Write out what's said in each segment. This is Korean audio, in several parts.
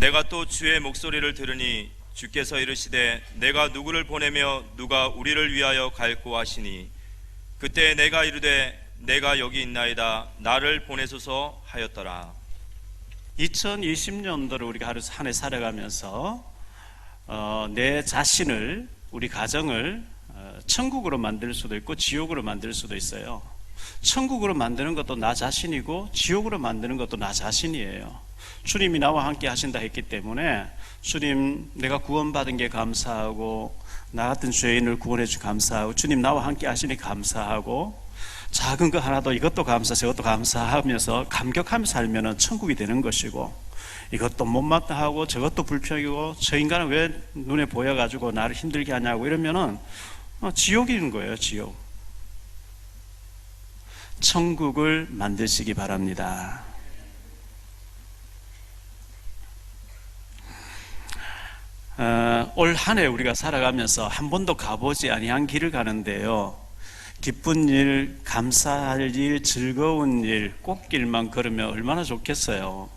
내가 또 주의 목소리를 들으니 주께서 이르시되 내가 누구를 보내며 누가 우리를 위하여 갈고 하시니 그때 내가 이르되 내가 여기 있나이다 나를 보내소서 하였더라. 2020년도를 우리가 하루 한 해 살아가면서 내 자신을, 우리 가정을 천국으로 만들 수도 있고 지옥으로 만들 수도 있어요. 천국으로 만드는 것도 나 자신이고 지옥으로 만드는 것도 나 자신이에요. 주님이 나와 함께 하신다 했기 때문에 주님 내가 구원받은 게 감사하고 나 같은 죄인을 구원해 주셔서 감사하고 주님 나와 함께 하시니 감사하고 작은 거 하나도 이것도 감사 저것도 감사하면서 감격하며 살면 천국이 되는 것이고 이것도 못마땅하고 저것도 불평이고 저 인간은 왜 눈에 보여가지고 나를 힘들게 하냐고 이러면은 지옥인 거예요. 지옥. 천국을 만드시기 바랍니다. 올 한 해 우리가 살아가면서 한 번도 가보지 아니한 길을 가는데요, 기쁜 일, 감사할 일, 즐거운 일, 꽃길만 걸으면 얼마나 좋겠어요.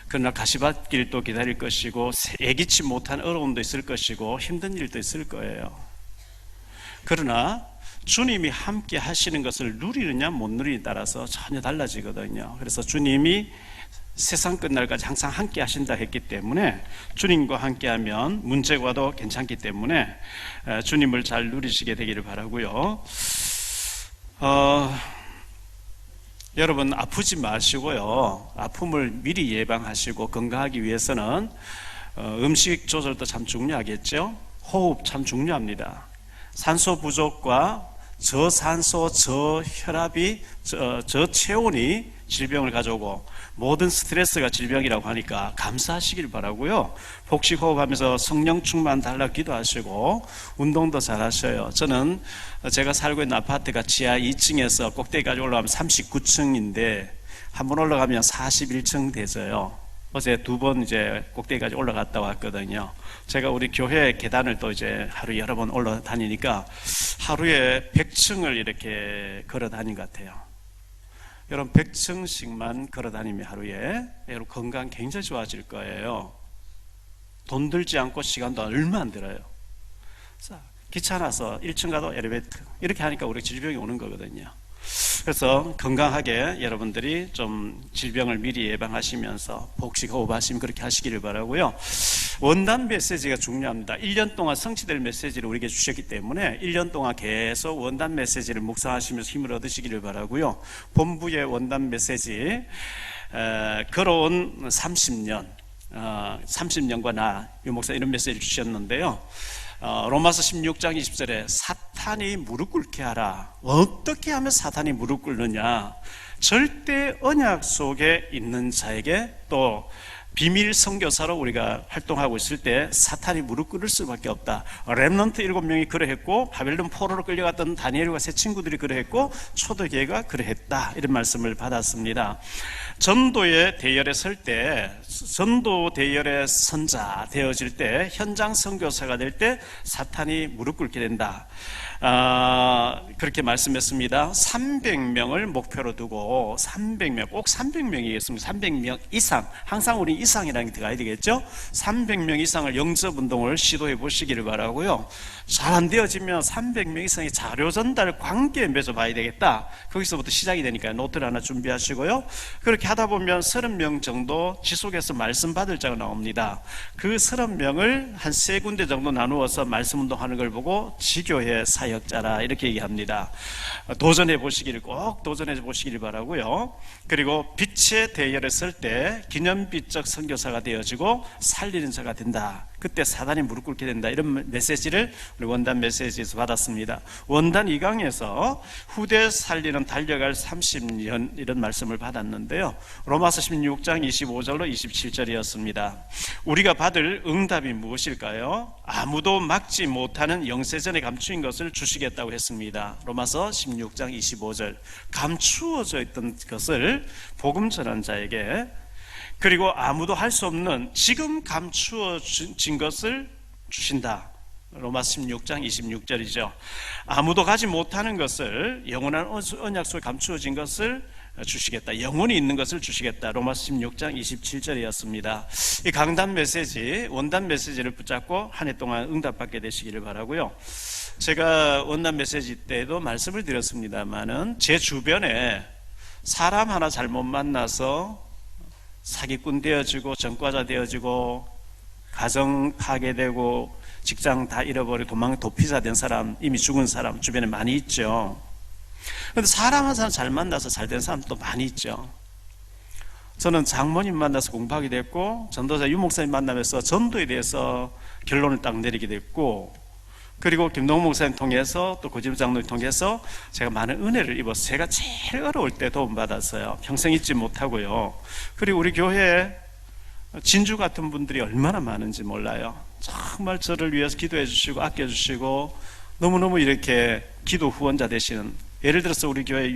그러나 가시밭길도 기다릴 것이고 예기치 못한 어려움도 있을 것이고 힘든 일도 있을 거예요. 그러나 주님이 함께 하시는 것을 누리느냐 못 누리느냐에 따라서 전혀 달라지거든요. 그래서 주님이 세상 끝날까지 항상 함께 하신다 했기 때문에 주님과 함께하면 문제가 와도 괜찮기 때문에 주님을 잘 누리시게 되기를 바라고요. 여러분 아프지 마시고요, 아픔을 미리 예방하시고 건강하기 위해서는 음식 조절도 참 중요하겠죠. 호흡 참 중요합니다. 산소 부족과 저산소, 저혈압이, 저체온이 질병을 가져오고 모든 스트레스가 질병이라고 하니까 감사하시길 바라고요. 복식호흡하면서 성령 충만 달라 기도하시고 운동도 잘 하셔요. 저는 제가 살고 있는 아파트가 지하 2층에서 꼭대기까지 올라가면 39층인데 한 번 올라가면 41층 되져요. 어제 2번 이제 꼭대기까지 올라갔다 왔거든요. 제가 우리 교회 계단을 또 이제 하루 여러 번 올라다니니까 하루에 100층을 이렇게 걸어 다닌 것 같아요. 여러분 100층씩만 걸어 다니면 하루에 여러분 건강 굉장히 좋아질 거예요. 돈 들지 않고 시간도 얼마 안 들어요. 귀찮아서 1층 가도 엘리베이터 이렇게 하니까 우리 질병이 오는 거거든요. 그래서 건강하게 여러분들이 좀 질병을 미리 예방하시면서 복식호흡하시면 그렇게 하시기를 바라고요. 원단 메시지가 중요합니다. 1년 동안 성취될 메시지를 우리에게 주셨기 때문에 1년 동안 계속 원단 메시지를 묵상하시면서 힘을 얻으시기를 바라고요. 본부의 원단 메시지 걸어온 30년 30년과 나 유목사 이런 메시지를 주셨는데요, 로마서 16장 20절에 사탄이 무릎 꿇게 하라. 어떻게 하면 사탄이 무릎 꿇느냐? 절대 언약 속에 있는 자에게 또 비밀 선교사로 우리가 활동하고 있을 때 사탄이 무릎 꿇을 수밖에 없다. 렘넌트 7명이 그러했고 바벨론 포로로 끌려갔던 다니엘과 세 친구들이 그러했고 초대교회가 그러했다. 이런 말씀을 받았습니다. 전도의 대열에 설 때, 전도 대열의 선자 되어질 때, 현장 선교사가 될 때 사탄이 무릎 꿇게 된다. 그렇게 말씀했습니다. 300명을 목표로 두고 300명, 꼭 300명이겠습니다. 300명 이상, 항상 우리 이상이라는 게 들어가야 되겠죠. 300명 이상을 영접운동을 시도해 보시기를 바라고요. 잘 안 되어지면 300명 이상의 자료 전달 관계에 맺어봐야 되겠다. 거기서부터 시작이 되니까 노트를 하나 준비하시고요. 그렇게 하다 보면 30명 정도 지속해서 말씀 받을 자가 나옵니다. 그 30명을 한 3군데 정도 나누어서 말씀 운동하는 걸 보고 지교회 사역자라 이렇게 얘기합니다. 도전해 보시기를, 꼭 도전해 보시기를 바라고요. 그리고 빛의 대열에 설 때 기념비적 선교사가 되어지고 살리는 자가 된다. 그때 사단이 무릎 꿇게 된다. 이런 메시지를 우리 원단 메시지에서 받았습니다. 원단 2강에서 후대 살리는 달려갈 30년 이런 말씀을 받았는데요, 로마서 16장 25절로 27절이었습니다. 우리가 받을 응답이 무엇일까요? 아무도 막지 못하는 영세전에 감추인 것을 주시겠다고 했습니다. 로마서 16장 25절. 감추어져 있던 것을 복음 전한 자에게, 그리고 아무도 할 수 없는 지금 감추어진 것을 주신다. 로마서 16장 26절이죠. 아무도 가지 못하는 것을, 영원한 언약 속에 감추어진 것을 주시겠다. 영원히 있는 것을 주시겠다. 로마서 16장 27절이었습니다. 이 강단 메시지, 원단 메시지를 붙잡고 한 해 동안 응답받게 되시기를 바라고요. 제가 원단 메시지 때도 말씀을 드렸습니다만은 제 주변에 사람 하나 잘못 만나서 사기꾼 되어지고 전과자 되어지고 가정 파괴되고 직장 다 잃어버리고 도피자 된 사람, 이미 죽은 사람 주변에 많이 있죠. 그런데 사람 한 사람 잘 만나서 잘 된 사람도 많이 있죠. 저는 장모님 만나서 공부하게 됐고 전도사 유 목사님 만나면서 전도에 대해서 결론을 딱 내리게 됐고, 그리고 김동훈 목사님 통해서 또 고집 장로님 통해서 제가 많은 은혜를 입어서 제가 제일 어려울 때 도움받았어요. 평생 잊지 못하고요. 그리고 우리 교회에 진주 같은 분들이 얼마나 많은지 몰라요. 정말 저를 위해서 기도해 주시고 아껴주시고 너무너무 이렇게 기도 후원자 되시는, 예를 들어서 우리 교회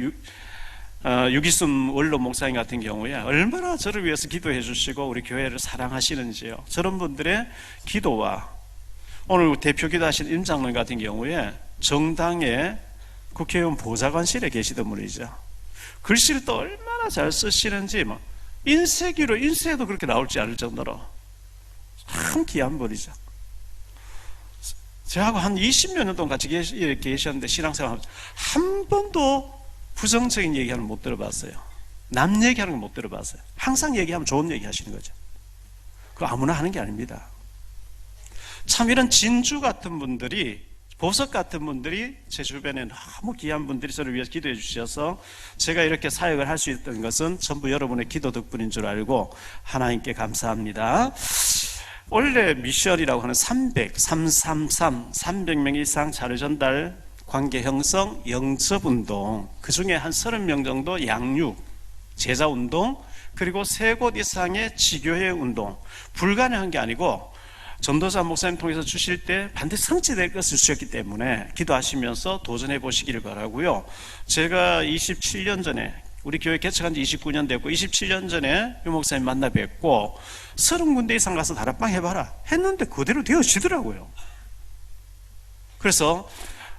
유기순 원로 목사님 같은 경우에 얼마나 저를 위해서 기도해 주시고 우리 교회를 사랑하시는지요. 저런 분들의 기도와 오늘 대표 기도하신 임 장로님 같은 경우에 정당의 국회의원 보좌관실에 계시던 분이죠. 글씨를 또 얼마나 잘 쓰시는지 인쇄기로 인쇄해도 그렇게 나올지 않을 정도로 참 귀한 분이죠. 저하고 한 20몇 년 동안 같이 계셨는데 신앙생활 한 번도 부정적인 얘기하는 못 들어봤어요. 남 얘기하는 거 못 들어봤어요. 항상 얘기하면 좋은 얘기 하시는 거죠. 그거 아무나 하는 게 아닙니다. 참 이런 진주 같은 분들이, 보석 같은 분들이 제 주변에 너무 귀한 분들이 저를 위해서 기도해 주셔서 제가 이렇게 사역을 할 수 있던 것은 전부 여러분의 기도 덕분인 줄 알고 하나님께 감사합니다. 원래 미션이라고 하는 300명 이상 자료 전달, 관계 형성, 영접 운동, 그 중에 한 30명 정도 양육, 제자 운동, 그리고 3곳 이상의 지교회 운동, 불가능한 게 아니고 전도사 목사님 통해서 주실 때 반드시 성취될 것을 주셨기 때문에 기도하시면서 도전해 보시기를 바라고요. 제가 27년 전에, 우리 교회 개척한 지 29년 됐고 27년 전에 유 목사님 만나 뵙고 30군데 이상 가서 다락방 해봐라 했는데 그대로 되어지더라고요. 그래서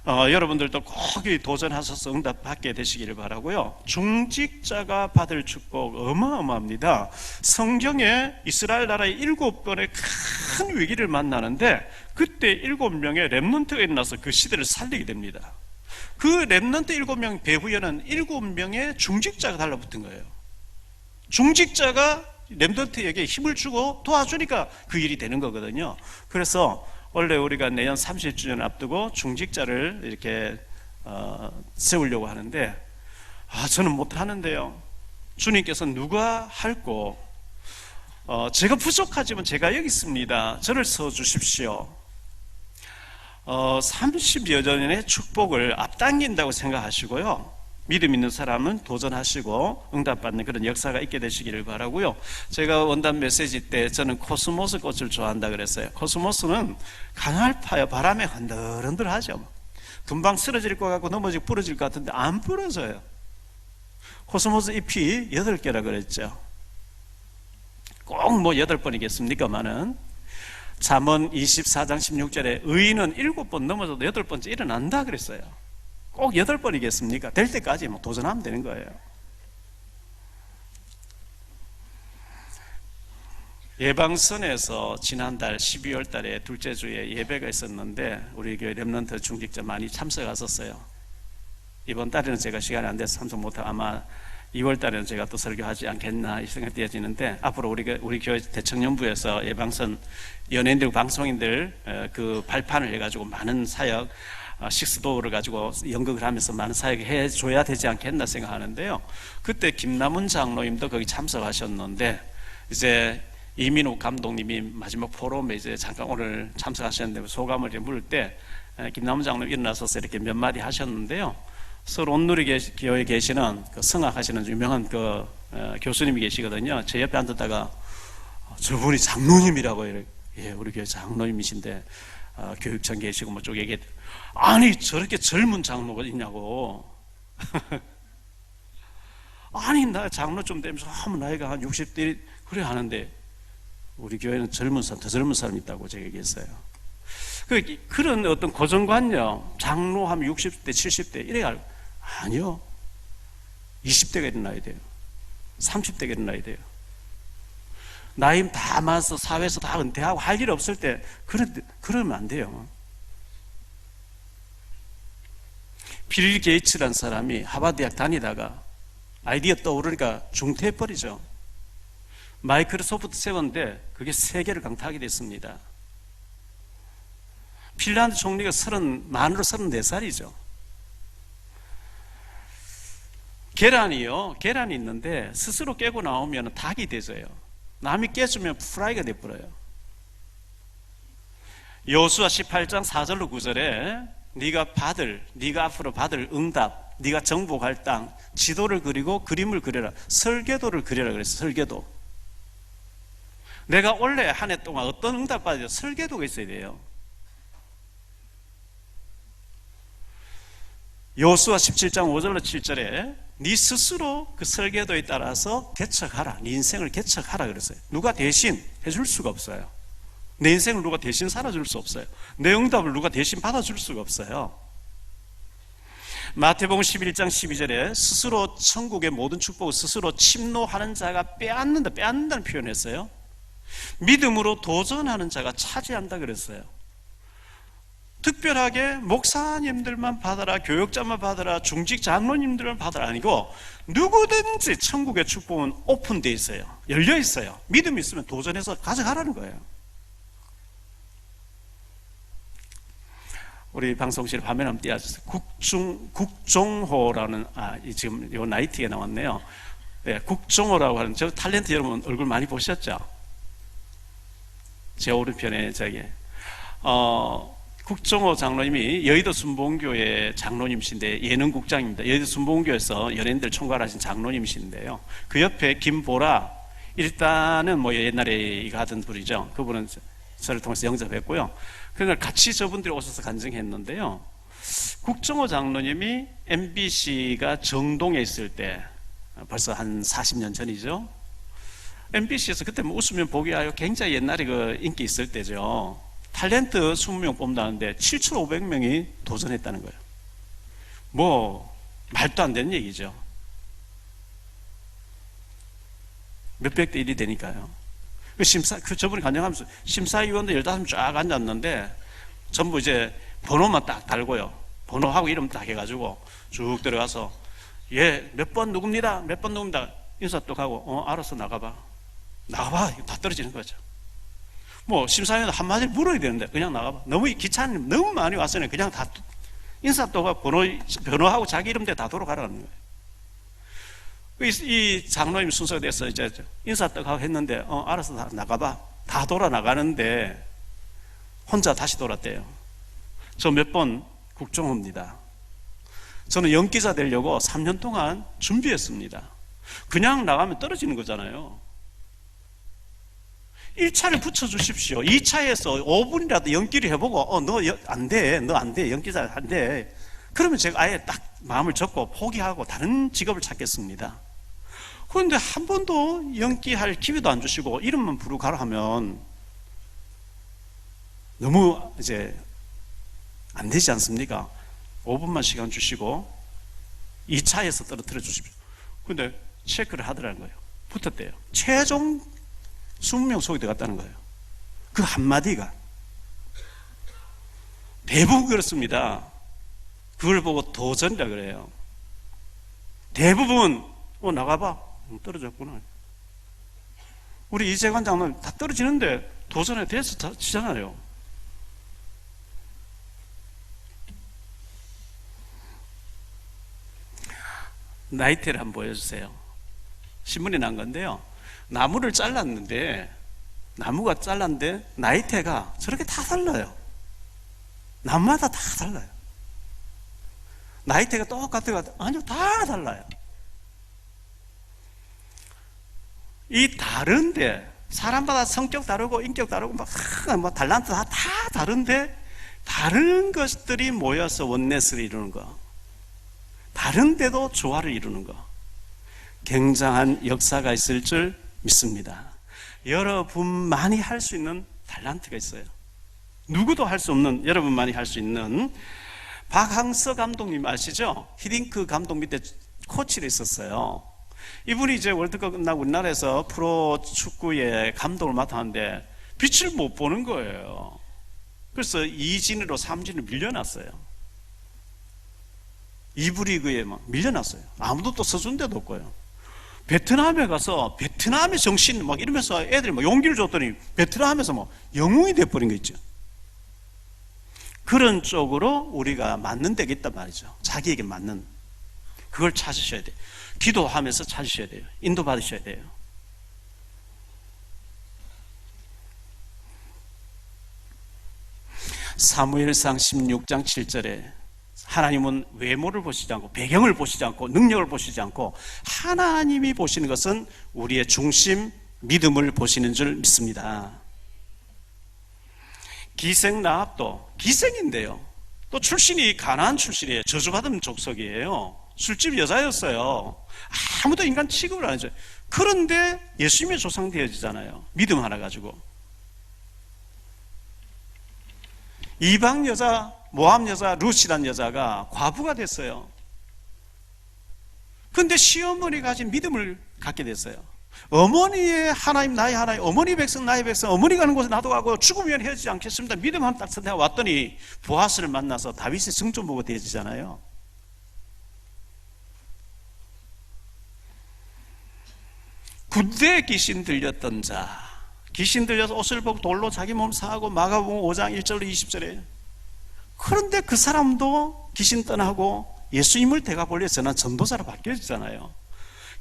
여러분들도 꼭 도전하셔서 응답받게 되시기를 바라고요. 중직자가 받을 축복 어마어마합니다. 성경에 이스라엘 나라의 7번의 큰 위기를 만나는데 그때 7명의 렘넌트가 일어나서 그 시대를 살리게 됩니다. 그 렘넌트 7명 배후에는 7명의 중직자가 달라붙은 거예요. 중직자가 렘넌트에게 힘을 주고 도와주니까 그 일이 되는 거거든요. 그래서 원래 우리가 내년 30주년 앞두고 중직자를 이렇게 세우려고 하는데 저는 못하는데요. 주님께서 누가 할고 제가 부족하지만 제가 여기 있습니다. 저를 써주십시오. 30여 년의 축복을 앞당긴다고 생각하시고요. 믿음 있는 사람은 도전하시고 응답받는 그런 역사가 있게 되시기를 바라고요. 제가 원단 메시지 때 저는 코스모스 꽃을 좋아한다 그랬어요. 코스모스는 강할파요. 바람에 흔들흔들하죠. 금방 쓰러질 것 같고 넘어지고 부러질 것 같은데 안 부러져요. 코스모스 잎이 8개라 그랬죠. 꼭 8번이겠습니까마는 잠언 24장 16절에 의인은 7번 넘어져도 8번째 일어난다 그랬어요. 꼭 8번이겠습니까? 될 때까지 도전하면 되는 거예요. 예방선에서 지난달 12월 달에 둘째 주에 예배가 있었는데 우리 교회 렘넌트 중직자 많이 참석하셨어요. 이번 달에는 제가 시간이 안 돼서 참석 못하고 아마 2월 달에는 제가 또 설교하지 않겠나 생각되어지는데 앞으로 우리 교회 대청년부에서 예방선 연예인들, 방송인들 그 발판을 해가지고 많은 사역, 식스도어를 가지고 연극을 하면서 많은 사역을 해줘야 되지 않겠나 생각하는데요. 그때 김남훈 장로님도 거기 참석하셨는데 이제 이민욱 감독님이 마지막 포럼에 이제 잠깐 오늘 참석하셨는데 소감을 이제 물을 때 김남훈 장로님 일어나셔서 이렇게 몇 마디 하셨는데요. 서울 온누리 교회에 계시는 그 성악하시는 유명한 그 교수님이 계시거든요. 제 옆에 앉았다가 저분이 장로님이라고 예, 우리 교회 장로님이신데 교육청 계시고 뭐 쪽 얘기 아니 저렇게 젊은 장로가 있냐고. 아니 나 장로 좀 되면서 나이가 한 60대 그래 하는데 우리 교회는 젊은 사람, 더 젊은 사람이 있다고 제가 얘기했어요. 그런 어떤 고정관념, 장로하면 60대 70대 이래야 아니요. 20대가 일어나야 돼요. 30대가 일어나야 돼요. 나이 다 많아서 사회에서 다 은퇴하고 할 일 없을 때 그러면 안 돼요. 빌 게이츠라는 사람이 하버드 대학 다니다가 아이디어 떠오르니까 중퇴해버리죠. 마이크로소프트 세웠는데 그게 세계를 강타하게 됐습니다. 핀란드 총리가 만으로 34살이죠. 계란이 있는데 스스로 깨고 나오면 닭이 되져요. 남이 깨주면 프라이가 돼버려요. 여호수아 18장 4절로 9절에 네가 앞으로 받을 응답, 네가 정복할 땅, 지도를 그리고 그림을 그려라. 설계도를 그려라 그랬어요. 설계도. 내가 원래 한 해 동안 어떤 응답 받아야 돼요? 설계도가 있어야 돼요. 여호수아 17장 5절로 7절에 네 스스로 그 설계도에 따라서 개척하라. 네 인생을 개척하라 그랬어요. 누가 대신 해줄 수가 없어요. 내 인생을 누가 대신 살아줄 수 없어요. 내 응답을 누가 대신 받아줄 수가 없어요. 마태복음 11장 12절에 스스로 천국의 모든 축복을 스스로 침노하는 자가 빼앗는다는 표현을 했어요. 믿음으로 도전하는 자가 차지한다 그랬어요. 특별하게 목사님들만 받아라, 교역자만 받아라, 중직 장로님들만 받아라 아니고 누구든지 천국의 축복은 오픈되어 있어요. 열려 있어요. 믿음이 있으면 도전해서 가져가라는 거예요. 우리 방송실에 화면 한번 띄워주세요. 국종호라는 지금 요 나이티에 나왔네요. 네, 국종호라고 하는 저 탤런트 여러분 얼굴 많이 보셨죠? 제 오른편에 국종호 장로님이 여의도 순복음교회 장로님이신데 예능국장입니다. 여의도 순복음교회에서 연예인들 총괄하신 장로님이신데요. 그 옆에 김보라, 일단은 옛날에 이거 하던 분이죠. 그분은 저를 통해서 영접했고요. 그러니까 같이 저분들이 오셔서 간증했는데요. 국정호 장로님이 MBC가 정동에 있을 때 벌써 한 40년 전이죠. MBC에서 그때 웃으면 보기 아요 굉장히 옛날에 그 인기 있을 때죠. 탤런트 20명 뽑는다는데 7,500명이 도전했다는 거예요. 말도 안 되는 얘기죠. 몇백 대 1이 되니까요. 저분이 간증하면서 심사위원들 15명 쫙 앉았는데 전부 이제 번호만 딱 달고요. 번호하고 이름 딱 해가지고 쭉 들어가서 몇 번 누굽니다. 몇 번 누굽니다. 인사 또 하고 알아서 나가봐. 이거 다 떨어지는 거죠. 심사위원 한마디 물어야 되는데 그냥 나가봐. 너무 귀찮은 너무 많이 왔으니 그냥 다 인사 또 하고 번호하고 자기 이름대로 다 돌아가라는 거예요. 이 장로님 순서가 돼서 이제 인사 딱 하고 했는데 알아서 다 나가봐. 다 돌아 나가는데 혼자 다시 돌았대요. 저 몇 번 국정호입니다. 저는 연기자 되려고 3년 동안 준비했습니다. 그냥 나가면 떨어지는 거잖아요. 1차를 붙여주십시오. 2차에서 5분이라도 연기를 해보고 너 안 돼. 연기자 안 돼. 그러면 제가 아예 딱 마음을 접고 포기하고 다른 직업을 찾겠습니다. 그런데 한 번도 연기할 기회도 안 주시고 이름만 부르고 가라 하면 너무 이제 안 되지 않습니까? 5분만 시간 주시고 2차에서 떨어뜨려 주십시오. 그런데 체크를 하더라는 거예요. 붙었대요. 최종 20명 속에 들어갔다는 거예요. 그 한마디가. 대부분 그렇습니다. 그걸 보고 도전이라 그래요. 대부분 나가봐. 떨어졌구나. 우리 이재관 장로님 다 떨어지는데 도전에 대해서 치잖아요. 나이테를 한번 보여주세요. 신문에 난 건데요. 나무가 잘랐는데 나이테가 저렇게 다 달라요. 나무마다 다 달라요. 나이테가 똑같아요? 아니요, 다 달라요. 이 다른데 사람마다 성격 다르고 인격 다르고 달란트 다 다른데 다른 것들이 모여서 원네스를 이루는 거, 다른데도 조화를 이루는 거, 굉장한 역사가 있을 줄 믿습니다. 여러분만이 할 수 있는 달란트가 있어요. 누구도 할 수 없는, 여러분만이 할 수 있는. 박항서 감독님 아시죠? 히딩크 감독 밑에 코치를 했었어요. 이분이 이제 월드컵 끝나고 우리나라에서 프로 축구의 감독을 맡았는데 빛을 못 보는 거예요. 그래서 2진으로 3진으로 밀려났어요. 2부 리그에 막 밀려났어요. 아무도 또 서준 데도 없고요. 베트남에 가서 베트남의 정신 막 이러면서 애들이 막 용기를 줬더니 베트남에서 뭐 영웅이 돼버린 거 있죠. 그런 쪽으로 우리가 맞는 데가 있단 말이죠. 자기에게 맞는. 그걸 찾으셔야 돼요. 기도하면서 찾으셔야 돼요. 인도받으셔야 돼요. 사무엘상 16장 7절에 하나님은 외모를 보시지 않고 배경을 보시지 않고 능력을 보시지 않고 하나님이 보시는 것은 우리의 중심, 믿음을 보시는 줄 믿습니다. 기생 라합도 기생인데요. 또 출신이 가나안 출신이에요. 저주받은 족속이에요. 술집 여자였어요. 아무도 인간 취급을 안 해줘요. 그런데 예수님의 조상 되어지잖아요. 믿음 하나 가지고. 이방 여자, 모함 여자 룻이라는 여자가 과부가 됐어요. 그런데 시어머니 가진 믿음을 갖게 됐어요. 어머니의 하나님 나의 하나님, 어머니 백성 나의 백성, 어머니 가는 곳에 나도 가고 죽으면 헤어지지 않겠습니다. 믿음 하나 딱 선택하고 왔더니 보아스를 만나서 다윗의 승전보가 되어지잖아요. 굿대에 귀신 들렸던 자, 귀신 들려서 옷을 벗고 돌로 자기 몸 상하고 마가복음 5장 1절로 20절에 그런데 그 사람도 귀신 떠나고 예수님을 대가벌려 전한 전도자로 바뀌어지잖아요.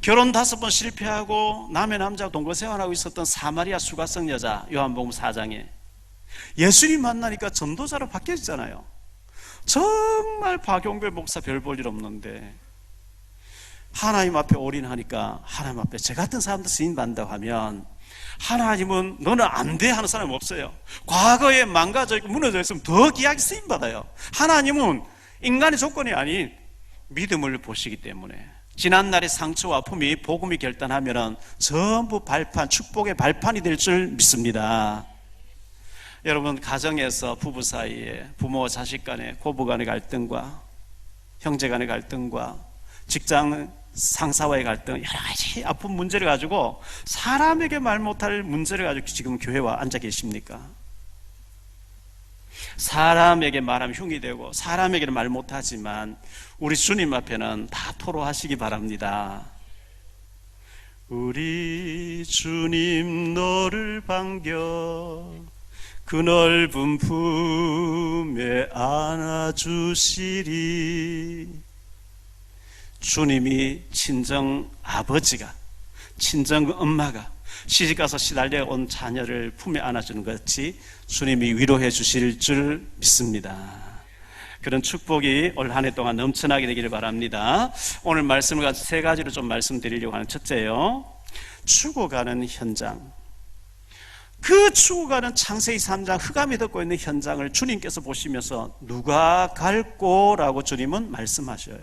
결혼 5번 실패하고 남의 남자와 동거생활하고 있었던 사마리아 수가성 여자 요한복음 4장에 예수님 만나니까 전도자로 바뀌어지잖아요. 정말 박용배 목사 별 볼 일 없는데 하나님 앞에 올인하니까 하나님 앞에 저 같은 사람도 쓰임받는다고 하면 하나님은 너는 안 돼 하는 사람이 없어요. 과거에 망가져 있고 무너져 있으면 더 귀하게 쓰임받아요. 하나님은 인간의 조건이 아닌 믿음을 보시기 때문에 지난날의 상처와 아픔이 복음이 결단하면 전부 발판, 축복의 발판이 될 줄 믿습니다. 여러분 가정에서 부부 사이에 부모와 자식 간의 고부 간의 갈등과 형제 간의 갈등과 직장 상사와의 갈등 여러 가지 아픈 문제를 가지고 사람에게 말 못할 문제를 가지고 지금 교회와 앉아 계십니까? 사람에게 말하면 흉이 되고 사람에게는 말 못하지만 우리 주님 앞에는 다 토로하시기 바랍니다. 우리 주님 너를 반겨 그 넓은 품에 안아주시리. 주님이 친정 아버지가 친정 엄마가 시집가서 시달려 온 자녀를 품에 안아주는 것 같이 주님이 위로해 주실 줄 믿습니다. 그런 축복이 올 한 해 동안 넘쳐나게 되기를 바랍니다. 오늘 말씀을 가지고 3가지로 좀 말씀드리려고 하는 첫째요, 죽어가는 현장. 그 죽어가는 창세기 3장 흑암이 덮고 있는 현장을 주님께서 보시면서 누가 갈꼬라고 주님은 말씀하셔요.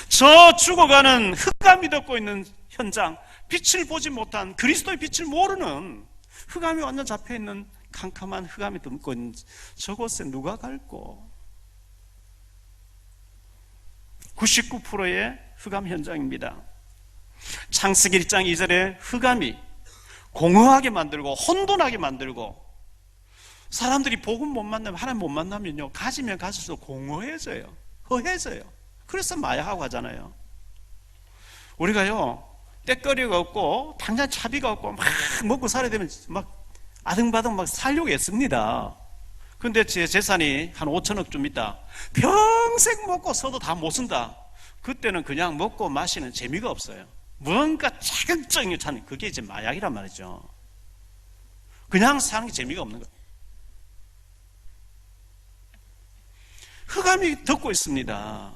저 죽어가는 흑암이 덮고 있는 현장, 빛을 보지 못한 그리스도의 빛을 모르는 흑암이 완전 잡혀있는 캄캄한 흑암이 덮고 있는 저곳에 누가 갈꼬? 99%의 흑암 현장입니다. 창세기 1장 2절에 흑암이 공허하게 만들고 혼돈하게 만들고 사람들이 복음 못 만나면 하나님 못 만나면요 가지면 가질수록 공허해져요. 허해져요. 그래서 마약하고 하잖아요. 우리가요 때거리가 없고 당장 차비가 없고 막 먹고 살아야 되면 막 아등바등 막 살려고 했습니다. 근데 제 재산이 한 5천억쯤 있다. 평생 먹고 써도 다 못 쓴다. 그때는 그냥 먹고 마시는 재미가 없어요. 뭔가 자극적인 찾는 그게 이제 마약이란 말이죠. 그냥 사는 게 재미가 없는 거예요. 흑암이 덮고 있습니다.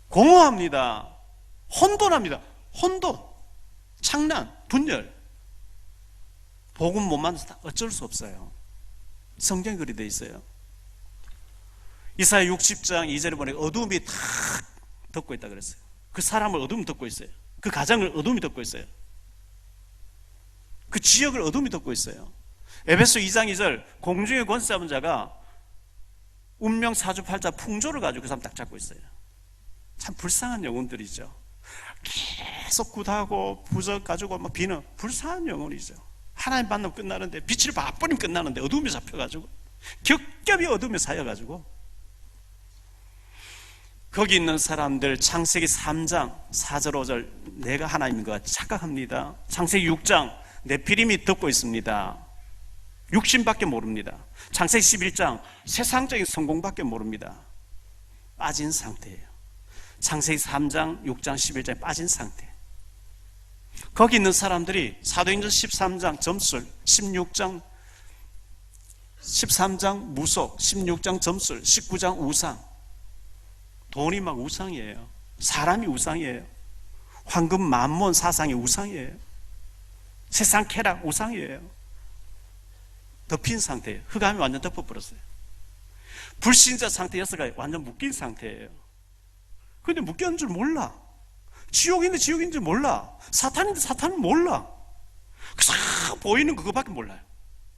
공허합니다. 혼돈합니다. 혼돈, 창란, 분열. 복음 못 만나서 어쩔 수 없어요. 성경에 그리 되어 있어요. 이사야 60장 2절에 보니 어둠이 탁 덮고 있다 그랬어요. 그 사람을 어둠이 덮고 있어요. 그 가정을 어둠이 덮고 있어요. 그 지역을 어둠이 덮고 있어요. 에베소 2장 2절 공중의 권세 잡은 자가 운명 사주팔자 풍조를 가지고 그 사람 딱 잡고 있어요. 참 불쌍한 영혼들이죠. 계속 굿하고 부적 가지고 막 비는 불쌍한 영혼이죠. 하나님 만나면 끝나는데, 빛을 봐버리면 끝나는데 어둠에 잡혀가지고 겹겹이 어둠에 사여가지고, 거기 있는 사람들 창세기 3장 4절 5절 내가 하나님인 것 같이 착각합니다. 창세기 6장 네피림이 덮고 있습니다. 육신밖에 모릅니다. 창세기 11장 세상적인 성공밖에 모릅니다. 빠진 상태예요. 창세기 3장 6장 11장에 빠진 상태. 거기 있는 사람들이 사도행전 13장 점술, 16장 13장 무속, 16장 점술, 19장 우상. 돈이 막 우상이에요. 사람이 우상이에요. 황금 만몬 사상이 우상이에요. 세상 쾌락 우상이에요. 덮인 상태예요. 흑암이 완전 덮어버렸어요. 불신자 상태 6가지 완전 묶인 상태예요. 근데 묶였는 줄 몰라. 지옥인데 지옥인 줄 몰라. 사탄인데 사탄은 몰라. 싹 보이는 그거밖에 몰라요.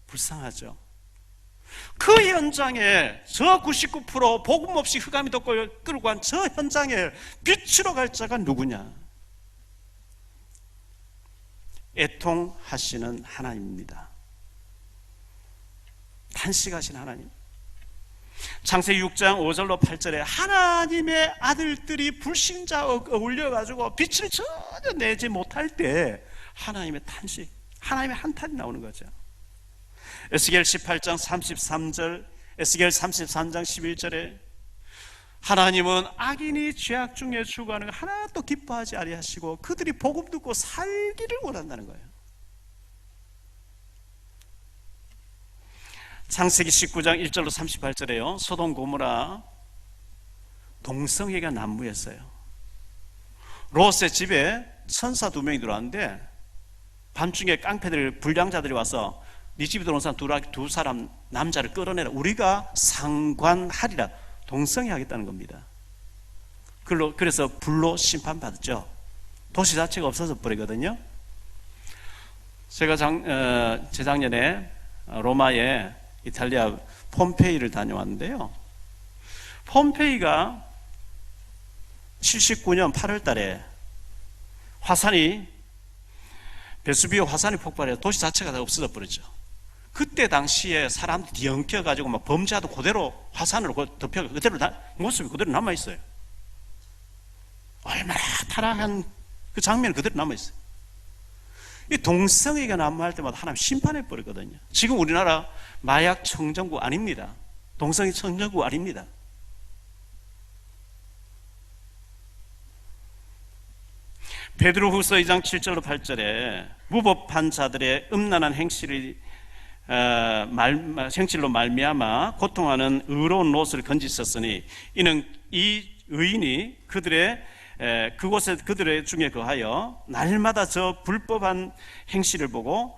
불쌍하죠. 그 현장에 저 99% 복음 없이 흑암이 덮고 끌고 간 저 현장에 빛으로 갈 자가 누구냐? 애통하시는 하나님입니다. 탄식하신 하나님. 창세기 6장 5절로 8절에 하나님의 아들들이 불신자 어울려가지고 빛을 전혀 내지 못할 때 하나님의 탄식, 하나님의 한탄이 나오는 거죠. 에스겔 18장 33절, 에스겔 33장 11절에 하나님은 악인이 죄악 중에 죽어가는 거 하나도 기뻐하지 아니하시고 그들이 복음 듣고 살기를 원한다는 거예요. 창세기 19장 1절로 38절에요. 소돔 고모라 동성애가 난무했어요. 롯의 집에 천사 2명이 들어왔는데 밤중에 깡패들, 불량자들이 와서 네 집에 들어온 사람 두 사람 남자를 끌어내라. 우리가 상관하리라. 동성애 하겠다는 겁니다. 그래서 불로 심판받았죠. 도시 자체가 없어져 버리거든요. 제가 재작년에 로마에 이탈리아 폼페이를 다녀왔는데요. 폼페이가 79년 8월 달에 베수비오 화산이 폭발해서 도시 자체가 다 없어져 버렸죠. 그때 당시에 사람들이 뒤엉켜가지고 막 범죄자도 그대로 화산으로 덮여 그대로 모습이 그대로 남아있어요. 얼마나 타락한 그 장면이 그대로 남아있어요. 이 동성애가 난무할 때마다 하나님 심판해 버리거든요. 지금 우리나라 마약 청정구 아닙니다. 동성애 청정구 아닙니다. 베드로후서 2장 7절로 8절에 무법한 자들의 음란한 행실로 말미암아 고통하는 의로운 롯을 건지셨으니 이는 이 의인이 그곳에 그들의 중에 거하여 날마다 저 불법한 행실을 보고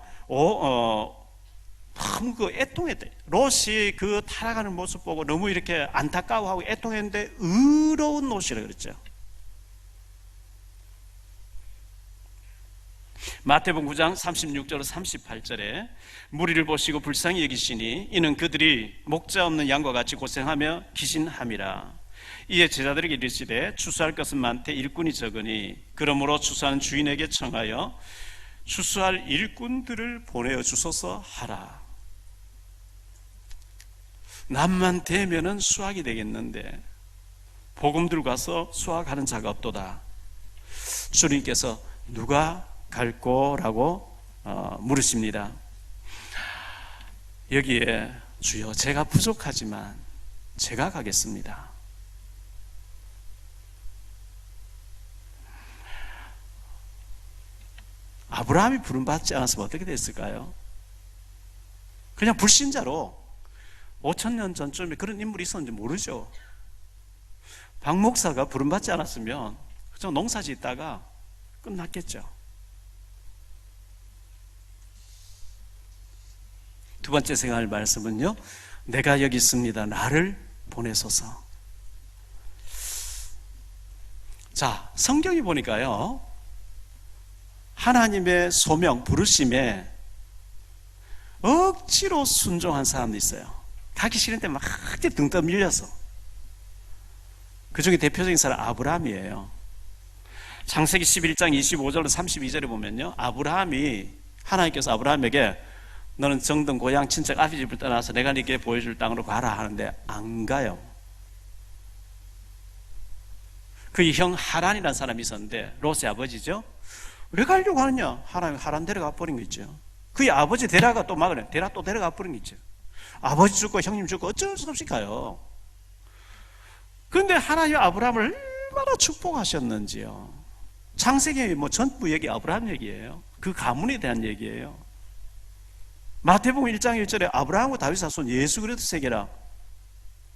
너무 애통했대. 롯이 그 타락하는 모습 보고 너무 이렇게 안타까워하고 애통했는데 의로운 롯이라 그랬죠. 마태복음 9장 36절로 38절에 무리를 보시고 불쌍히 여기시니 이는 그들이 목자 없는 양과 같이 고생하며 기신함이라. 이에 제자들에게 이르시되 추수할 것은 많되 일꾼이 적으니 그러므로 추수하는 주인에게 청하여 추수할 일꾼들을 보내어 주소서 하라. 남만 되면은 수확이 되겠는데 복음 들고 가서 수확하는 자가 없도다. 주님께서 누가 갈꼬라고 물으십니다. 여기에 주여 제가 부족하지만 제가 가겠습니다. 아브라함이 부름받지 않았으면 어떻게 됐을까요? 그냥 불신자로 5,000년 전쯤에 그런 인물이 있었는지 모르죠. 박 목사가 부름받지 않았으면 그냥 농사 짓다가 끝났겠죠. 두 번째 생각할 말씀은요, 내가 여기 있습니다. 나를 보내소서. 자, 성경이 보니까요, 하나님의 소명, 부르심에 억지로 순종한 사람도 있어요. 가기 싫은데 막 등 떠밀려서 그 중에 대표적인 사람 아브라함이에요. 창세기 11장 25절로 32절에 보면요, 아브라함이, 하나님께서 아브라함에게 너는 정든 고향 친척 아비 집을 떠나서 내가 네게 보여줄 땅으로 가라 하는데 안 가요. 그의 형 하란이라는 사람이 있었는데, 롯의 아버지죠. 왜 가려고 하느냐? 하나님 하란 데려가 버린 거 있죠. 그의 아버지 데라가 또 막으래. 데라 또 데려가 버린 거 있죠. 아버지 죽고 형님 죽고 어쩔 수 없이 가요. 그런데 하나님 아브라함을 얼마나 축복하셨는지요. 창세기 뭐 전부 얘기 아브라함 얘기예요. 그 가문에 대한 얘기예요. 마태복음 1장 1절에 아브라함과 다윗 자손 예수 그리스도 세계라.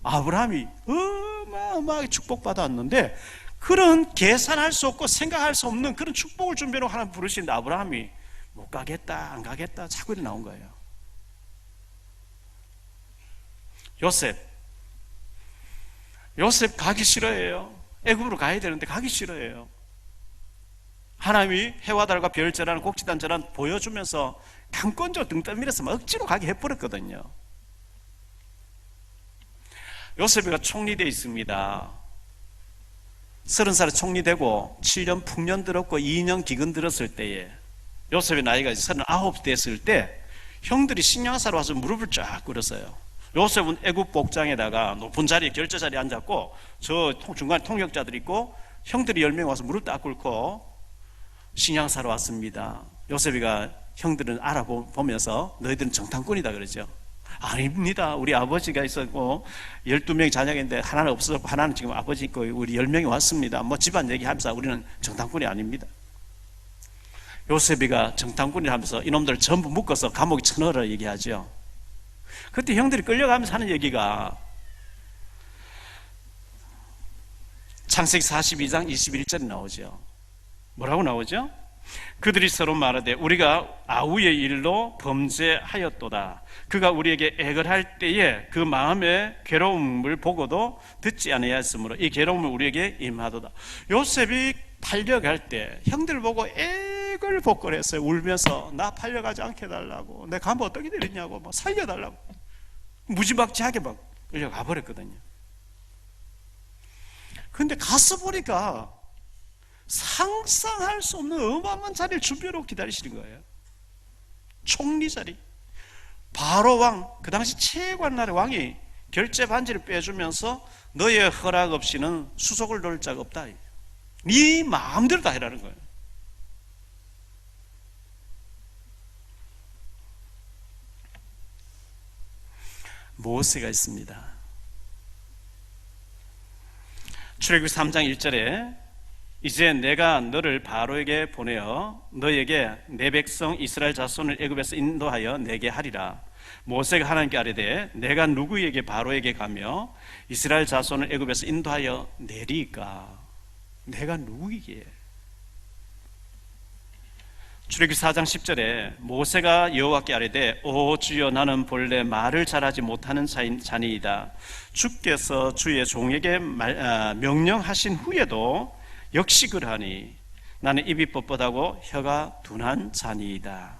아브라함이 어마어마하게 축복받았는데, 그런 계산할 수 없고 생각할 수 없는 그런 축복을 준비하고 하나님 부르시는데 아브라함이 못 가겠다 안 가겠다 자꾸 이렇게 나온 거예요. 요셉 가기 싫어해요. 애굽으로 가야 되는데 가기 싫어해요. 하나님이 해와 달과 별재라는 곡지단재란 보여주면서 강권적으로 등 떠밀어서 억지로 가게 해버렸거든요. 요셉이가 총리되어 있습니다. 30살에 총리되고 7년 풍년 들었고 2년 기근 들었을 때에, 요셉의 나이가 39 됐을 때 형들이 식량사로 와서 무릎을 쫙 꿇었어요. 요셉은 애굽 복장에다가 높은 자리에, 결제 자리에 앉았고, 저 중간에 통역자들이 있고 형들이 10명 와서 무릎 딱 꿇고 식량사로 왔습니다. 요셉이가 형들은 알아보면서 너희들은 정탐꾼이다 그러죠. 아닙니다. 우리 아버지가 있었고 12명의 자녀가 있는데 하나는 없어졌고 하나는 지금 아버지 있고 우리 10명이 왔습니다. 뭐 집안 얘기하면서 우리는 정탐꾼이 아닙니다. 요셉이가 정탐꾼이 하면서 이놈들 전부 묶어서 감옥에 쳐넣으라 얘기하죠. 그때 형들이 끌려가면서 하는 얘기가 창세기 42장 21절에 나오죠. 뭐라고 나오죠? 그들이 서로 말하되 우리가 아우의 일로 범죄하였도다. 그가 우리에게 애걸할 때에 그 마음의 괴로움을 보고도 듣지 아니하였으므로 이 괴로움을 우리에게 임하도다. 요셉이 팔려갈 때 형들 보고 애걸복걸했어요. 울면서 나 팔려가지 않게 해달라고, 내 가면 어떻게 되느냐고, 막 살려달라고 무지막지하게 막 끌려가 버렸거든요. 근데 가서 보니까 상상할 수 없는 어마어마한 자리를 준비해놓고 기다리시는 거예요. 총리 자리. 바로 왕, 그 당시 최고한 나라의 왕이 결제 반지를 빼주면서 너의 허락 없이는 수속을 놓을 자가 없다. 네 마음대로 다 해라는 거예요. 모세가 있습니다. 출애굽기 3장 1절에 이제 내가 너를 바로에게 보내어 너에게 내 백성 이스라엘 자손을 애굽에서 인도하여 내게 하리라. 모세가 하나님께 아뢰되 내가 누구에게 바로에게 가며 이스라엘 자손을 애굽에서 인도하여 내리까? 내가 누구에게? 출애굽기 4장 10절에 모세가 여호와께 아뢰되 오 주여 나는 본래 말을 잘하지 못하는 자니이다. 주께서 주의 종에게 명령하신 후에도 역시 그러하니 나는 입이 뻣뻣하고 혀가 둔한 자니이다.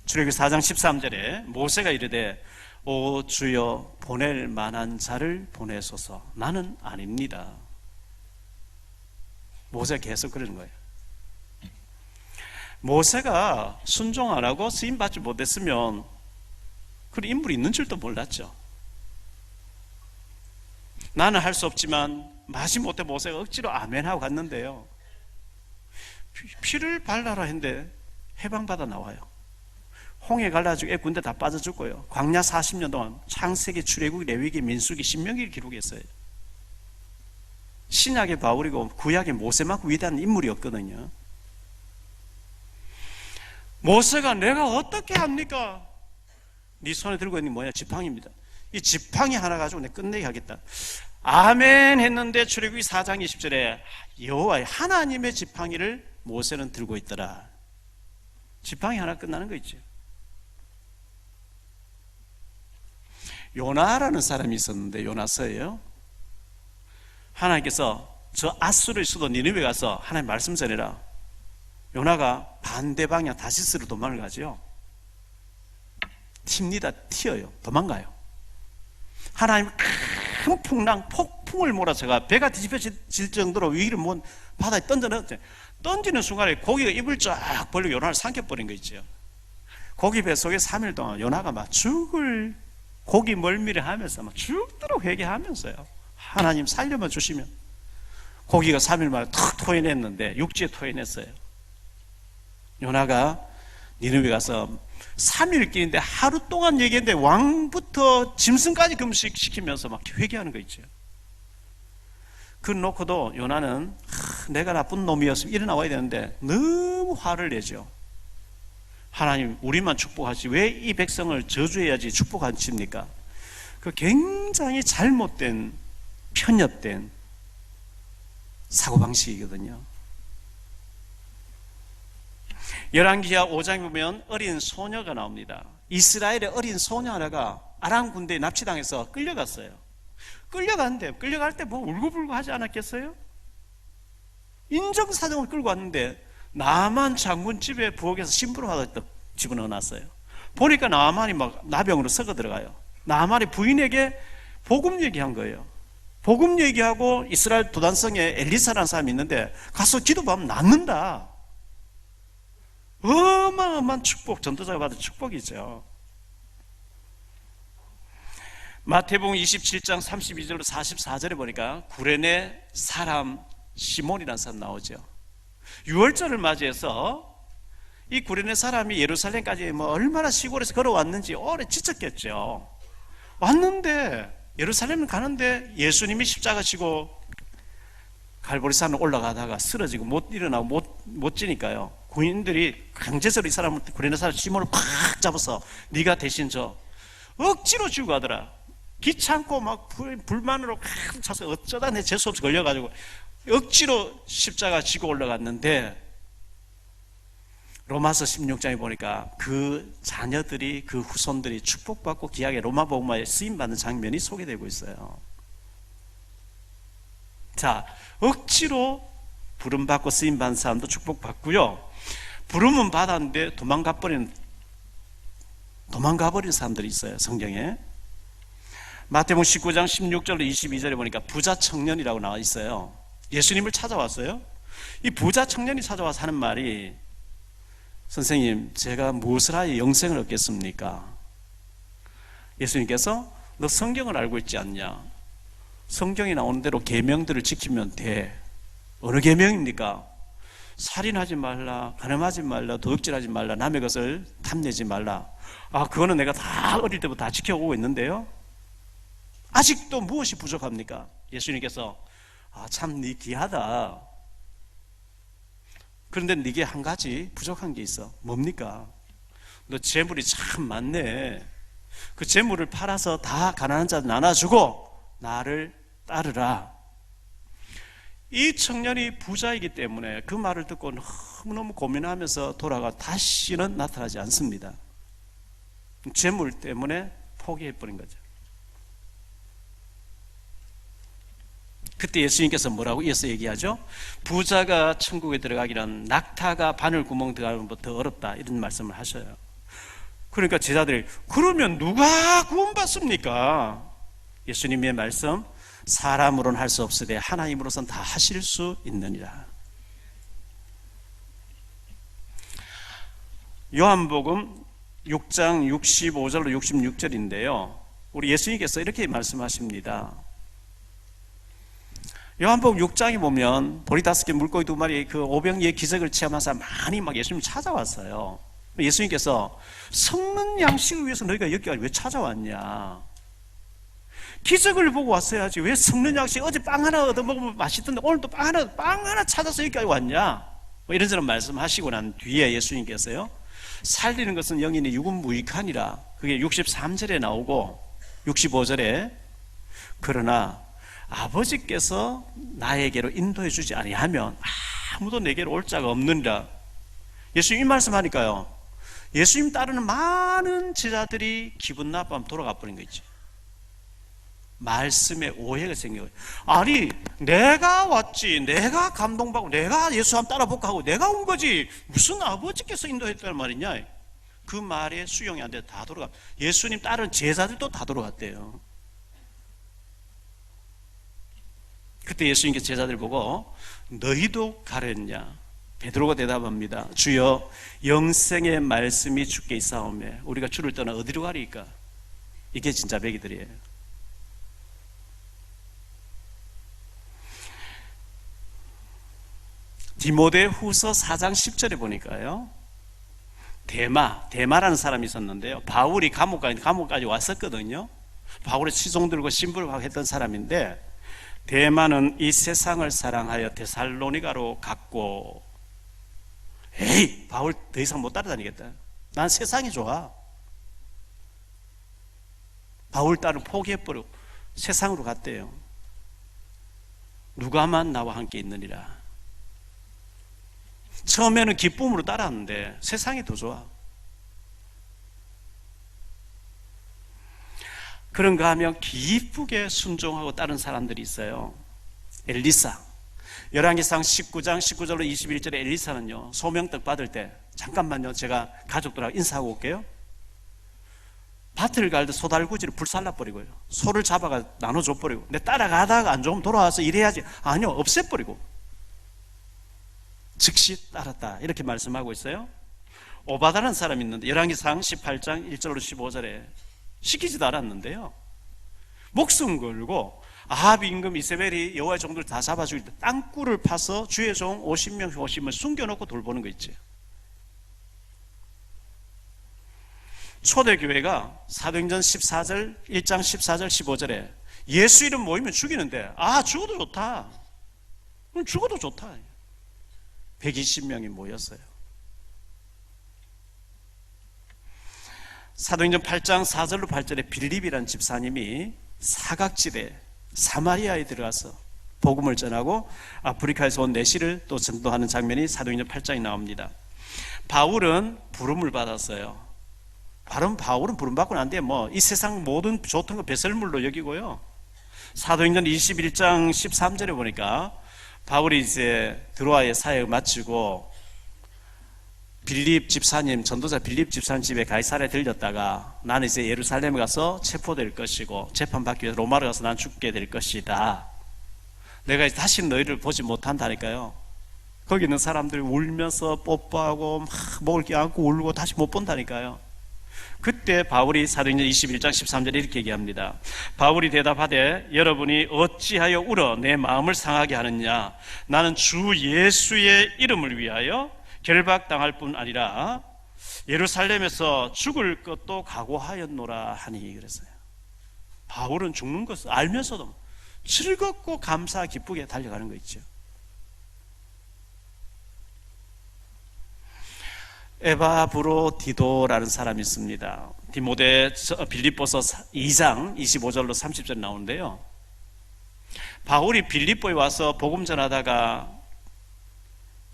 출애굽기 4장 13절에 모세가 이르되 오 주여 보낼 만한 자를 보내소서 나는 아닙니다. 모세가 계속 그러는 거예요. 모세가 순종 안 하고 쓰임 받지 못했으면 그런 인물이 있는 줄도 몰랐죠. 나는 할 수 없지만 마지못해 모세가 억지로 아멘하고 갔는데요, 피를 발라라 했는데 해방받아 나와요. 홍해 갈라지고 애 군대 다 빠져 죽고요. 광야 40년 동안 창세기, 출애굽기, 레위기, 민수기, 신명기를 기록했어요. 신약의 바울이고 구약의 모세만큼 위대한 인물이었거든요. 모세가 내가 어떻게 합니까? 네 손에 들고 있는 게 뭐냐? 지팡이입니다. 이 지팡이 하나 가지고 내가 끝내게 하겠다. 아멘 했는데 출애굽기 4장 20절에 여호와의 하나님의 지팡이를 모세는 들고 있더라. 지팡이 하나 끝나는 거 있죠. 요나라는 사람이 있었는데 요나서예요. 하나님께서 저 아수르의 수도 니느웨 가서 하나님 말씀 전해라. 요나가 반대 방향 다시스로 도망을 가죠. 튑니다. 튀어요. 도망가요. 하나님 큰 풍랑, 폭풍 풍을 몰아서가 배가 뒤집혀질 정도로 위기를 못 바다에 던져넣었대. 던지는 순간에 고기가 입을 쫙 벌리고 요나를 삼켜버린 거 있죠. 고기 뱃속에 3일 동안 요나가 막 죽을 고기 멀미를 하면서 막 죽도록 회개하면서요. 하나님 살려만 주시면. 고기가 3일 만에 탁 토해냈는데 육지에 토해냈어요. 요나가 니느웨 가서 3일 끼는데 하루 동안 얘기했는데 왕부터 짐승까지 금식시키면서 막 회개하는 거 있죠. 그 놓고도 요나는 내가 나쁜 놈이었으면 일어나와야 되는데 너무 화를 내죠. 하나님 우리만 축복하지 왜 이 백성을 저주해야지 축복하십니까? 그 굉장히 잘못된 편협된 사고방식이거든요. 열왕기하 5장에 보면 어린 소녀가 나옵니다. 이스라엘의 어린 소녀 하나가 아람 군대에 납치당해서 끌려갔어요. 끌려갈 때 뭐 울고불고 하지 않았겠어요? 인정사정을 끌고 왔는데 나만 장군 집에 부엌에서 심부름 하다 집어넣어 놨어요. 보니까 나만이 막 나병으로 썩어 들어가요. 나만이 부인에게 복음 얘기한 거예요. 복음 얘기하고 이스라엘 도단성에 엘리사라는 사람이 있는데 가서 기도하면 낫는다. 어마어마한 축복, 전도자가 받은 축복이죠. 마태복음 27장 32절로 44절에 보니까 구레네 사람 시몬이라는 사람 나오죠. 유월절을 맞이해서 이 구레네 사람이 예루살렘까지 뭐 얼마나 시골에서 걸어왔는지 오래 지쳤겠죠. 왔는데 예루살렘을 가는데 예수님이 십자가 지고 갈보리산을 올라가다가 쓰러지고 못 일어나고 못 지니까요. 군인들이 강제적으로 이 사람을 구레네 사람 시몬을 팍 잡아서 네가 대신 저 억지로 주고 가더라. 귀찮고 막 불만으로 팍 차서 어쩌다 내 재수없이 걸려가지고 억지로 십자가 지고 올라갔는데 로마서 16장에 보니까 그 자녀들이 그 후손들이 축복받고 귀하게 로마 복음화에 쓰임받는 장면이 소개되고 있어요. 자, 억지로 부름받고 쓰임받는 사람도 축복받고요, 부름은 받았는데 도망가버린 사람들이 있어요. 성경에 마태복음 19장 16절로 22절에 보니까 부자 청년이라고 나와 있어요. 예수님을 찾아왔어요. 이 부자 청년이 찾아와서 하는 말이, 선생님 제가 무엇을 하여 영생을 얻겠습니까? 예수님께서 너 성경을 알고 있지 않냐? 성경에 나오는 대로 계명들을 지키면 돼. 어느 계명입니까? 살인하지 말라, 간음하지 말라, 도둑질하지 말라, 남의 것을 탐내지 말라. 아, 그거는 내가 다 어릴 때부터 다 지켜오고 있는데요, 아직도 무엇이 부족합니까? 예수님께서 참 네 귀하다. 그런데 네게 한 가지 부족한 게 있어. 뭡니까? 너 재물이 참 많네. 그 재물을 팔아서 다 가난한 자들 나눠주고 나를 따르라. 이 청년이 부자이기 때문에 그 말을 듣고 너무너무 고민하면서 돌아가 다시는 나타나지 않습니다. 재물 때문에 포기해버린 거죠. 그때 예수님께서 뭐라고 이어서 얘기하죠? 부자가 천국에 들어가기란 낙타가 바늘구멍 들어가는 것보다 더 어렵다, 이런 말씀을 하셔요. 그러니까 제자들이 그러면 누가 구원받습니까? 예수님의 말씀, 사람으로는 할 수 없으되 하나님으로서는 다 하실 수 있느니라. 요한복음 6장 65절로 66절인데요 우리 예수님께서 이렇게 말씀하십니다. 요한복음 6장에 보면 보리 5개 물고기 2마리 그 오병이의 기적을 체험한 사람 많이 막 예수님 찾아왔어요. 예수님께서 섞는 양식을 위해서 너희가 여기까지 왜 찾아왔냐? 기적을 보고 왔어야지 왜 섞는 양식, 어제 빵 하나 얻어먹으면 맛있던데 오늘 또 빵 하나 찾아서 여기까지 왔냐? 뭐 이런저런 말씀하시고 난 뒤에 예수님께서요, 살리는 것은 영이니 육은 무익하니라. 그게 63절에 나오고 65절에 그러나 아버지께서 나에게로 인도해 주지 아니하면 아무도 내게로 올 자가 없느니라. 예수님 이 말씀하니까요, 예수님 따르는 많은 제자들이 기분 나빠하면 돌아가 버린 거 있죠. 말씀에 오해가 생겨요. 아니 내가 왔지, 내가 감동받고 내가 예수 한번 따라볼까 하고 내가 온 거지 무슨 아버지께서 인도했다는 말이냐. 그 말에 수용이 안 돼 다 돌아가. 예수님 따르는 제자들도 다 돌아갔대요. 그때 예수님께서 제자들 보고 너희도 가려느냐? 베드로가 대답합니다. 주여, 영생의 말씀이 주께 있사오매 우리가 주를 떠나 어디로 가리까? 이게 진짜 배기들이에요. 디모데후서 4장 10절에 보니까요, 대마라는 사람이 있었는데요, 바울이 감옥까지 왔었거든요. 바울의 시종 들고 신불하고 했던 사람인데, 대마는 이 세상을 사랑하여 데살로니가로 갔고, 에이, 바울 더 이상 못 따라다니겠다. 난 세상이 좋아. 바울 딸을 포기해버리고 세상으로 갔대요. 누가만 나와 함께 있느니라. 처음에는 기쁨으로 따라왔는데 세상이 더 좋아. 그런가 하면 기쁘게 순종하고 따른 사람들이 있어요. 엘리사, 열왕기상 19장 19절로 21절에 엘리사는요, 소명떡 받을 때, 잠깐만요, 제가 가족들하고 인사하고 올게요. 밭을 갈때 소달구지를 불살라버리고요, 소를 잡아가 나눠줘버리고, 내 따라가다가 안 좋으면 돌아와서 일해야지, 아니요, 없애버리고 즉시 따랐다, 이렇게 말씀하고 있어요. 오바다라는 사람이 있는데 열왕기상 18장 1절로 15절에 시키지도 않았는데요, 목숨 걸고 아합 임금 이세벨이 여호와의 종들 다 잡아 죽일 때 땅굴을 파서 주의 종 50명 숨겨놓고 돌보는 거 있지. 초대교회가 사도행전 14절 1장 14절 15절에 예수 이름 모이면 죽이는데, 죽어도 좋다, 죽어도 좋다, 120명이 모였어요. 사도행전 8장 4절로 8절에 빌립이라는 집사님이 사각지대 사마리아에 들어가서 복음을 전하고 아프리카에서 온 내시를 또 전도하는 장면이 사도행전 8장에 나옵니다. 바울은 부름을 받았어요. 바울은 부름받고 난 뒤에 이 세상 모든 좋던 거 배설물로 여기고요. 사도행전 21장 13절에 보니까 바울이 이제 드로아의 사역을 마치고 빌립 집사님, 전도자 빌립 집사님 집에 가이사랴에 들렸다가 나는 이제 예루살렘에 가서 체포될 것이고 재판받기 위해서 로마로 가서 난 죽게 될 것이다, 내가 다시 너희를 보지 못한다니까요. 거기 있는 사람들이 울면서 뽀뽀하고 막 목을 껴안고 울고 다시 못 본다니까요. 그때 바울이 사도행전 21장 13절에 이렇게 얘기합니다. 바울이 대답하되 여러분이 어찌하여 울어 내 마음을 상하게 하느냐? 나는 주 예수의 이름을 위하여 결박당할 뿐 아니라 예루살렘에서 죽을 것도 각오하였노라 하니, 그랬어요. 바울은 죽는 것을 알면서도 즐겁고 감사 기쁘게 달려가는 거 있죠. 에바브로디도라는 사람이 있습니다. 디모데 빌립보서 2장 25절로 30절 나오는데요, 바울이 빌립보에 와서 복음 전하다가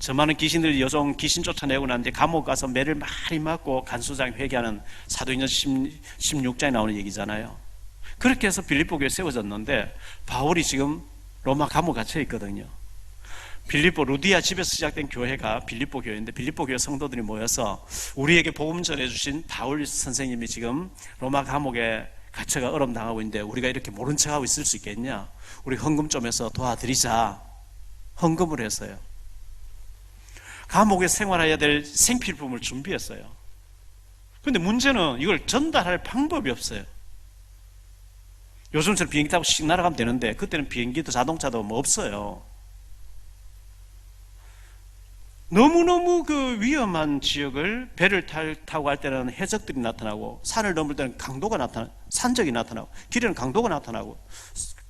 저 많은 귀신들 여종 귀신 쫓아내고 난 뒤에 감옥 가서 매를 많이 맞고 간수장이 회개하는 사도행전 16장에 나오는 얘기잖아요. 그렇게 해서 빌립보 교회 세워졌는데 바울이 지금 로마 감옥 갇혀 있거든요. 빌립보 루디아 집에서 시작된 교회가 빌립보 교회인데, 빌립보 교회 성도들이 모여서 우리에게 복음 전해주신 바울 선생님이 지금 로마 감옥에 갇혀가 어름당하고 있는데 우리가 이렇게 모른 척하고 있을 수 있겠냐, 우리 헌금 좀 해서 도와드리자, 헌금을 했어요. 감옥에 생활해야 될 생필품을 준비했어요. 그런데 문제는 이걸 전달할 방법이 없어요. 요즘처럼 비행기 타고 씩 날아가면 되는데 그때는 비행기도 자동차도 없어요. 너무너무 그 위험한 지역을 배를 타고 갈 때는 해적들이 나타나고, 산을 넘을 때는 강도가 나타나고, 산적이 나타나고, 길에는 강도가 나타나고,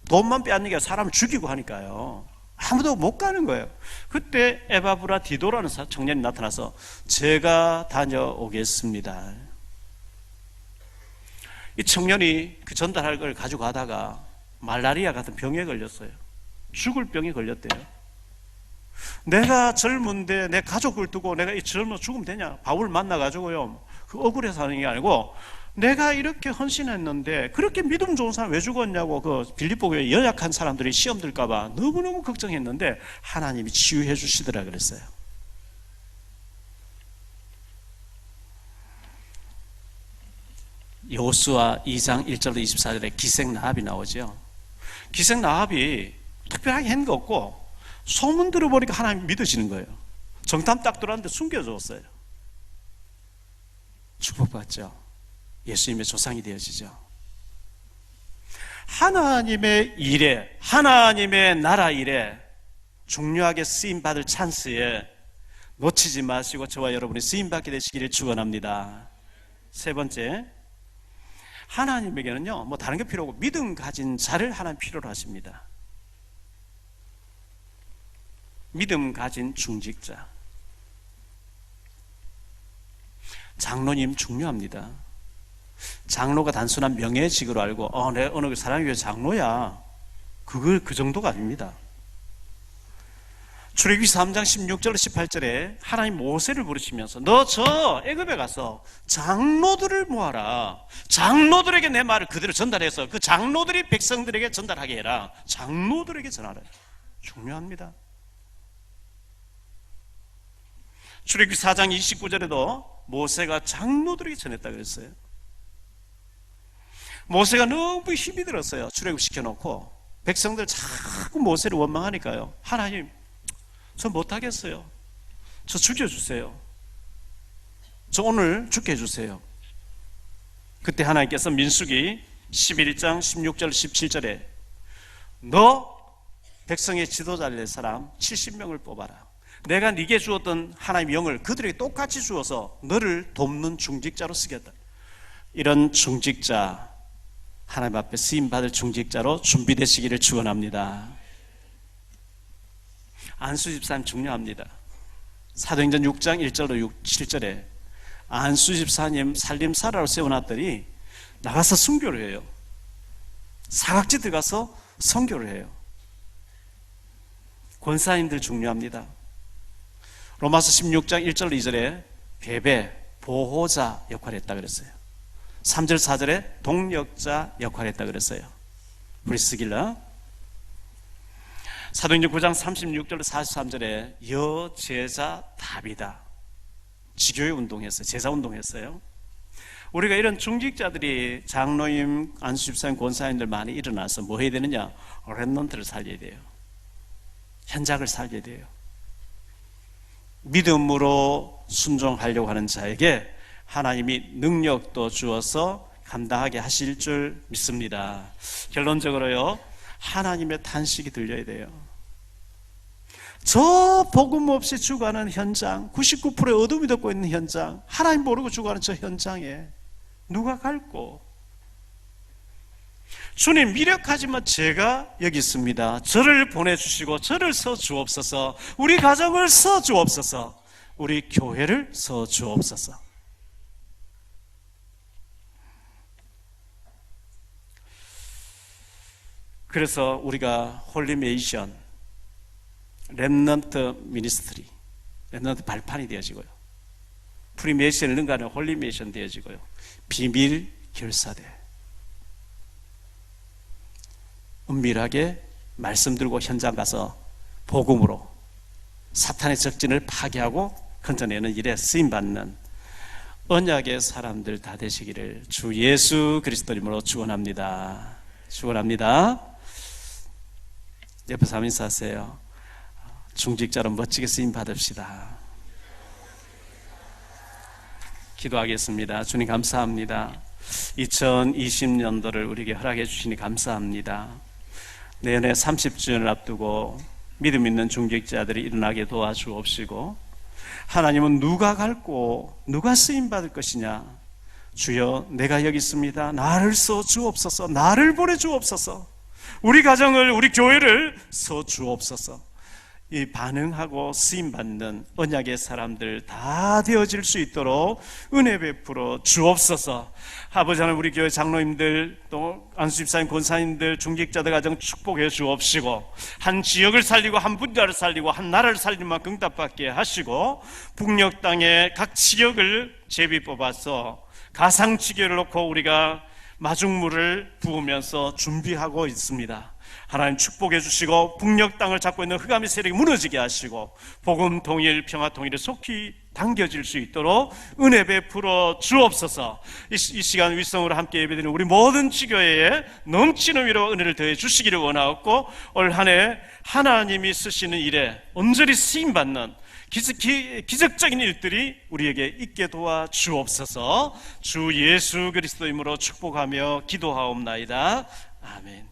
돈만 빼앗는 게 사람을 죽이고 하니까요, 아무도 못 가는 거예요. 그때 에바브라디도라는 청년이 나타나서 제가 다녀오겠습니다. 이 청년이 그 전달할 걸 가지고 가다가 말라리아 같은 병에 걸렸어요. 죽을 병에 걸렸대요. 내가 젊은데 내 가족을 두고 내가 이 젊어 죽으면 되냐? 바울 만나가지고요, 그 억울해서 하는 게 아니고, 내가 이렇게 헌신했는데 그렇게 믿음 좋은 사람 왜 죽었냐고 그 빌립보 교회 연약한 사람들이 시험 들까봐 너무너무 걱정했는데 하나님이 치유해 주시더라 그랬어요. 여호수아 2장 1절로 24절에 기생 라합이 나오죠. 기생 라합이 특별하게 한 거 없고 소문 들어보니까 하나님 믿으시는 거예요. 정탐 딱 들어왔는데 숨겨줬어요. 축복받죠. 예수님의 조상이 되어지죠. 하나님의 일에, 하나님의 나라 일에 중요하게 쓰임받을 찬스에 놓치지 마시고 저와 여러분이 쓰임받게 되시기를 축원합니다. 세 번째, 하나님에게는요 뭐 다른 게 필요 없고 믿음 가진 자를 하나님 필요로 하십니다. 믿음 가진 중직자. 장로님 중요합니다. 장로가 단순한 명예직으로 알고 내 어느 사랑교회 장로야, 그 정도가 아닙니다. 출애굽기 3장 16절 18절에 하나님 모세를 부르시면서 너 저 애굽에 가서 장로들을 모아라. 장로들에게 내 말을 그대로 전달해서 그 장로들이 백성들에게 전달하게 해라. 장로들에게 전하라. 중요합니다. 출애굽기 4장 29절에도 모세가 장로들에게 전했다 그랬어요. 모세가 너무 힘이 들었어요. 출애굽시켜놓고 백성들 자꾸 모세를 원망하니까요, 하나님 저 못하겠어요. 저 죽여주세요. 저 오늘 죽게 해주세요. 그때 하나님께서 민수기 11장 16절 17절에 너 백성의 지도자를 낼 사람 70명을 뽑아라. 내가 네게 주었던 하나님의 영을 그들에게 똑같이 주어서 너를 돕는 중직자로 쓰겠다. 이런 중직자, 하나님 앞에 쓰임받을 중직자로 준비되시기를 축원합니다. 안수 집사님 중요합니다. 사도행전 6장 1절로 7절에 안수 집사님 살림살이로 세워놨더니 나가서 순교를 해요. 사각지 들어가서 선교를 해요. 권사님들 중요합니다. 로마서 16장 1절 2절에 배배, 보호자 역할을 했다 그랬어요. 3절 4절에 동력자 역할을 했다 그랬어요. 브리스길라. 사도행전 9장 36절 43절에 여제자 답이다. 지교회 운동했어요. 제자 운동했어요. 우리가 이런 중직자들이 장로님, 안수집사님, 권사님들 많이 일어나서 뭐 해야 되느냐? 렘넌트를 살려야 돼요. 현장을 살려야 돼요. 믿음으로 순종하려고 하는 자에게 하나님이 능력도 주어서 감당하게 하실 줄 믿습니다. 결론적으로요, 하나님의 탄식이 들려야 돼요. 저 복음 없이 죽어가는 현장, 99%의 어둠이 덮고 있는 현장, 하나님 모르고 죽어가는 저 현장에 누가 갈고? 주님 미력하지만 제가 여기 있습니다. 저를 보내주시고 저를 써주옵소서. 우리 가정을 써주옵소서. 우리 교회를 써주옵소서. 그래서 우리가 홀리메이션, 렘넌트 미니스트리, 렘넌트 발판이 되어지고요, 프리메이션을 능가하는 홀리메이션 되어지고요, 비밀 결사대, 은밀하게 말씀 들고 현장 가서 복음으로 사탄의 적진을 파괴하고 건져내는 일에 쓰임받는 언약의 사람들 다 되시기를 주 예수 그리스도 이름으로 축원합니다. 축원합니다. 옆에서 인사하세요. 중직자로 멋지게 쓰임 받읍시다. 기도하겠습니다. 주님 감사합니다. 2020년도를 우리에게 허락해 주시니 감사합니다. 내년에 30주년을 앞두고 믿음 있는 중직자들이 일어나게 도와주옵시고, 하나님은 누가 갈고 누가 쓰임 받을 것이냐? 주여, 내가 여기 있습니다. 나를 써 주옵소서. 나를 보내 주옵소서. 우리 가정을, 우리 교회를 써 주옵소서. 이 반응하고 쓰임받는 언약의 사람들 다 되어질 수 있도록 은혜 베풀어 주옵소서. 아버지 하나님, 우리 교회 장로님들, 또 안수집사님, 권사님들, 중직자들 가정 축복해 주옵시고, 한 지역을 살리고 한 분야를 살리고 한 나라를 살릴 만큼 응답받게 하시고, 북녘 땅의 각 지역을 제비 뽑아서 가상지교를 놓고 우리가 마중물을 부으면서 준비하고 있습니다. 하나님 축복해 주시고, 북녘 땅을 잡고 있는 흑암의 세력이 무너지게 하시고, 복음 통일, 평화 통일에 속히 당겨질 수 있도록 은혜 베풀어 주옵소서. 이 시간 윗성으로 함께 예배드리는 우리 모든 지교회에 넘치는 위로와 은혜를 더해 주시기를 원하옵고, 올 한 해 하나님이 쓰시는 일에 온전히 쓰임받는 기적적인 일들이 우리에게 있게 도와 주옵소서. 주 예수 그리스도 이름으로 축복하며 기도하옵나이다. 아멘.